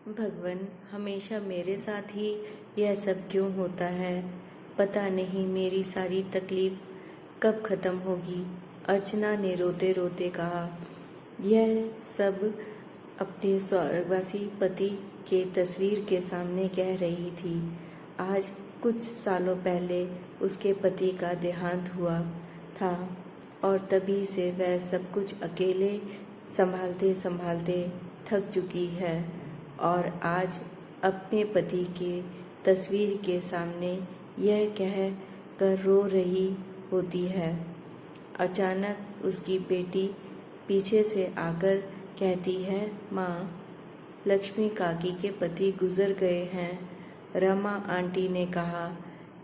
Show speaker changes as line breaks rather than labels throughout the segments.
भगवान हमेशा मेरे साथ ही यह सब क्यों होता है। पता नहीं मेरी सारी तकलीफ कब ख़त्म होगी। अर्चना ने रोते रोते कहा। यह सब अपने स्वर्गवासी पति के तस्वीर के सामने कह रही थी। आज कुछ सालों पहले उसके पति का देहांत हुआ था और तभी से वह सब कुछ अकेले संभालते संभालते थक चुकी है और आज अपने पति के तस्वीर के सामने यह कह कर रो रही होती है। अचानक उसकी बेटी पीछे से आकर कहती है, माँ, लक्ष्मी काकी के पति गुजर गए हैं। रमा आंटी ने कहा,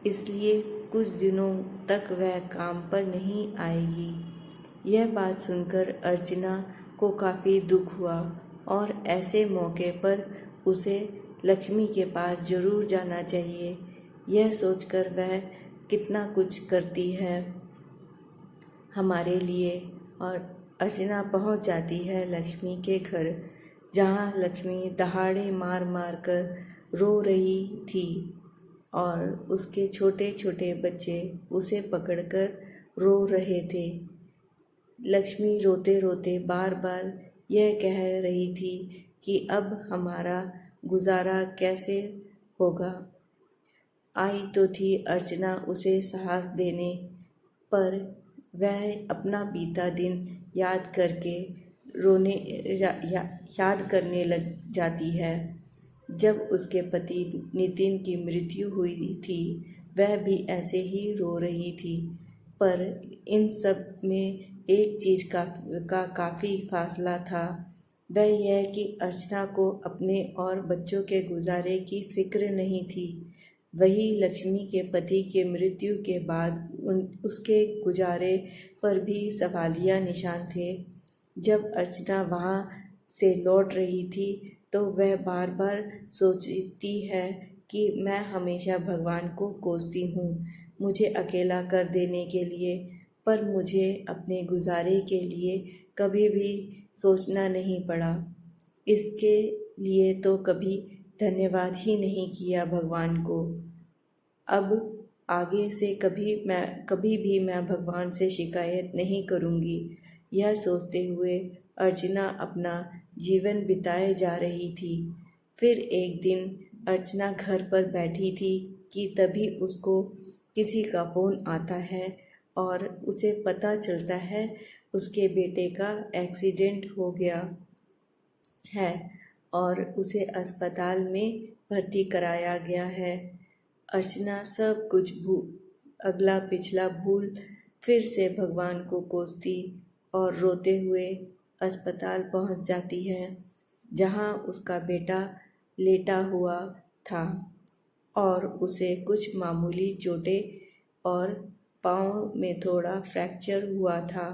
इसलिए कुछ दिनों तक वह काम पर नहीं आएगी। यह बात सुनकर अर्चना को काफ़ी दुख हुआ और ऐसे मौके पर उसे लक्ष्मी के पास जरूर जाना चाहिए। यह सोचकर वह कितना कुछ करती है हमारे लिए और अर्चना पहुंच जाती है लक्ष्मी के घर, जहां लक्ष्मी दहाड़े मार मार कर रो रही थी और उसके छोटे छोटे बच्चे उसे पकड़कर रो रहे थे। लक्ष्मी रोते रोते बार बार यह कह रही थी कि अब हमारा गुजारा कैसे होगा। आई तो थी अर्चना उसे साहस देने, पर वह अपना बीता दिन याद करके याद करने लग जाती है। जब उसके पति नितिन की मृत्यु हुई थी वह भी ऐसे ही रो रही थी, पर इन सब में एक चीज़ का काफ़ी फासला था। वह यह कि अर्चना को अपने और बच्चों के गुजारे की फिक्र नहीं थी। वही लक्ष्मी के पति के मृत्यु के बाद उसके गुजारे पर भी सवालिया निशान थे। जब अर्चना वहाँ से लौट रही थी तो वह बार बार सोचती है कि मैं हमेशा भगवान को कोसती हूँ मुझे अकेला कर देने के लिए, पर मुझे अपने गुजारे के लिए कभी भी सोचना नहीं पड़ा। इसके लिए तो कभी धन्यवाद ही नहीं किया भगवान को। अब आगे से कभी भी मैं भगवान से शिकायत नहीं करूँगी। यह सोचते हुए अर्चना अपना जीवन बिताए जा रही थी। फिर एक दिन अर्चना घर पर बैठी थी कि तभी उसको किसी का फ़ोन आता है और उसे पता चलता है उसके बेटे का एक्सीडेंट हो गया है और उसे अस्पताल में भर्ती कराया गया है। अर्चना सब कुछ अगला पिछला भूल फिर से भगवान को कोसती और रोते हुए अस्पताल पहुंच जाती है, जहां उसका बेटा लेटा हुआ था और उसे कुछ मामूली चोटें और पाँव में थोड़ा फ्रैक्चर हुआ था।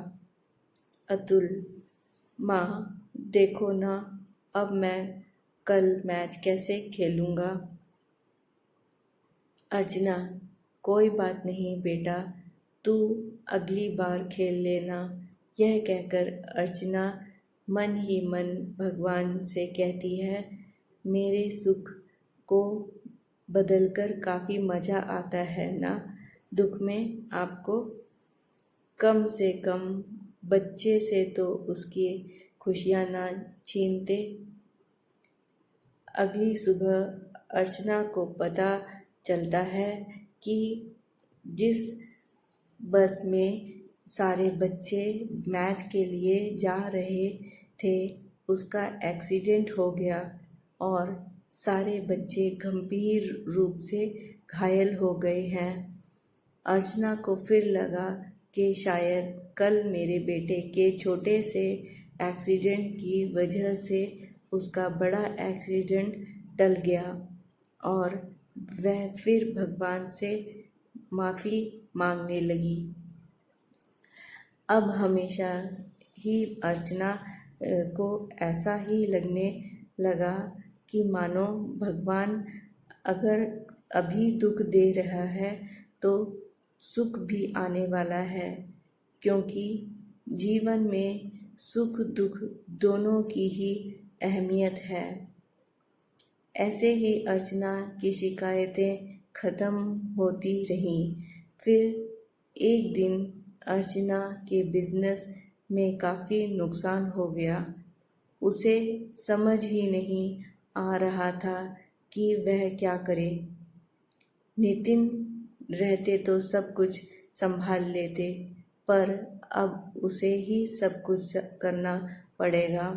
अतुल, माँ देखो ना, अब मैं कल मैच कैसे खेलूँगा। अर्चना, कोई बात नहीं बेटा, तू अगली बार खेल लेना। यह कहकर अर्चना मन ही मन भगवान से कहती है, मेरे सुख को बदलकर काफ़ी मज़ा आता है ना, दुख में आपको। कम से कम बच्चे से तो उसकी खुशियाँ ना छीनते। अगली सुबह अर्चना को पता चलता है कि जिस बस में सारे बच्चे मैच के लिए जा रहे थे उसका एक्सीडेंट हो गया और सारे बच्चे गंभीर रूप से घायल हो गए हैं। अर्चना को फिर लगा कि शायद कल मेरे बेटे के छोटे से एक्सीडेंट की वजह से उसका बड़ा एक्सीडेंट टल गया और वह फिर भगवान से माफ़ी मांगने लगी। अब हमेशा ही अर्चना को ऐसा ही लगने लगा कि मानो भगवान अगर अभी दुख दे रहा है तो सुख भी आने वाला है, क्योंकि जीवन में सुख दुख दोनों की ही अहमियत है। ऐसे ही अर्चना की शिकायतें खत्म होती रहीं। फिर एक दिन अर्चना के बिजनेस में काफ़ी नुकसान हो गया। उसे समझ ही नहीं आ रहा था कि वह क्या करे। नितिन रहते तो सब कुछ संभाल लेते, पर अब उसे ही सब कुछ करना पड़ेगा।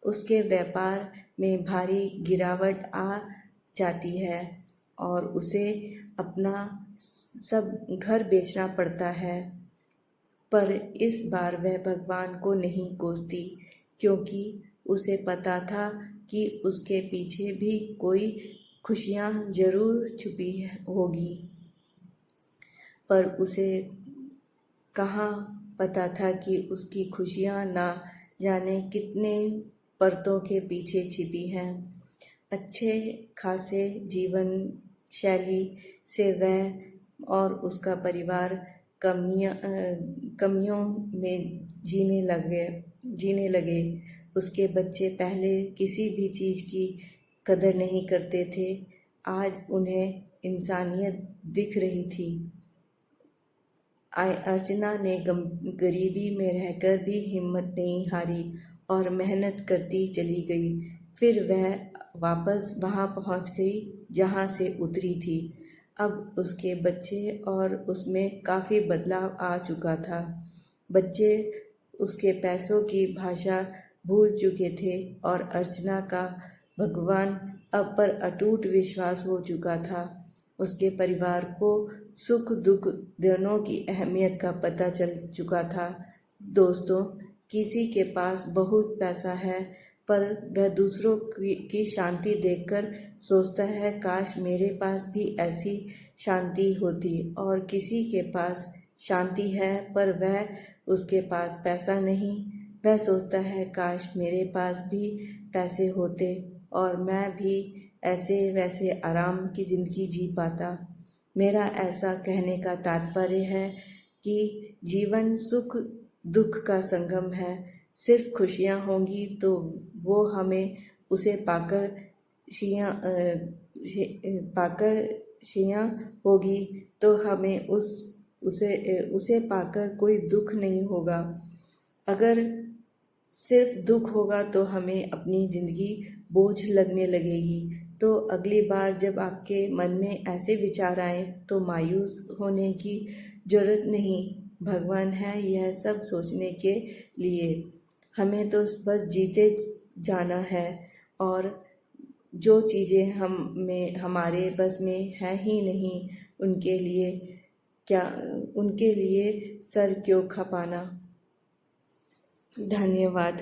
उसके व्यापार में भारी गिरावट आ जाती है और उसे अपना सब घर बेचना पड़ता है। पर इस बार वह भगवान को नहीं कोसती, क्योंकि उसे पता था कि उसके पीछे भी कोई खुशियाँ जरूर छुपी होगी। पर उसे कहाँ पता था कि उसकी खुशियाँ ना जाने कितने परतों के पीछे छिपी हैं। अच्छे खासे जीवन शैली से वह और उसका परिवार कमियों में जीने लगे। उसके बच्चे पहले किसी भी चीज़ की कदर नहीं करते थे, आज उन्हें इंसानियत दिख रही थी। अर्चना ने गरीबी में रहकर भी हिम्मत नहीं हारी और मेहनत करती चली गई। फिर वह वापस वहाँ पहुँच गई जहाँ से उतरी थी। अब उसके बच्चे और उसमें काफ़ी बदलाव आ चुका था। बच्चे उसके पैसों की भाषा भूल चुके थे और अर्चना का भगवान अब पर अटूट विश्वास हो चुका था। उसके परिवार को सुख दुख दोनों की अहमियत का पता चल चुका था। दोस्तों, किसी के पास बहुत पैसा है, पर वह दूसरों की शांति देखकर सोचता है काश मेरे पास भी ऐसी शांति होती। और किसी के पास शांति है पर वह उसके पास पैसा नहीं, वह सोचता है काश मेरे पास भी पैसे होते और मैं भी ऐसे वैसे आराम की ज़िंदगी जी पाता। मेरा ऐसा कहने का तात्पर्य है कि जीवन सुख दुख का संगम है। सिर्फ खुशियाँ होंगी तो वो हमें उसे पाकर शियाँ होगी तो हमें उसे पाकर कोई दुख नहीं होगा। अगर सिर्फ दुख होगा तो हमें अपनी ज़िंदगी बोझ लगने लगेगी। तो अगली बार जब आपके मन में ऐसे विचार आए तो मायूस होने की ज़रूरत नहीं। भगवान है यह सब सोचने के लिए। हमें तो बस जीते जाना है और जो चीज़ें हमारे बस में है ही नहीं उनके लिए सर क्यों खपाना। धन्यवाद।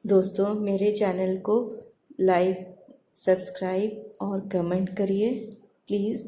दोस्तों, मेरे चैनल को लाइक, सब्सक्राइब और कमेंट करिए प्लीज़।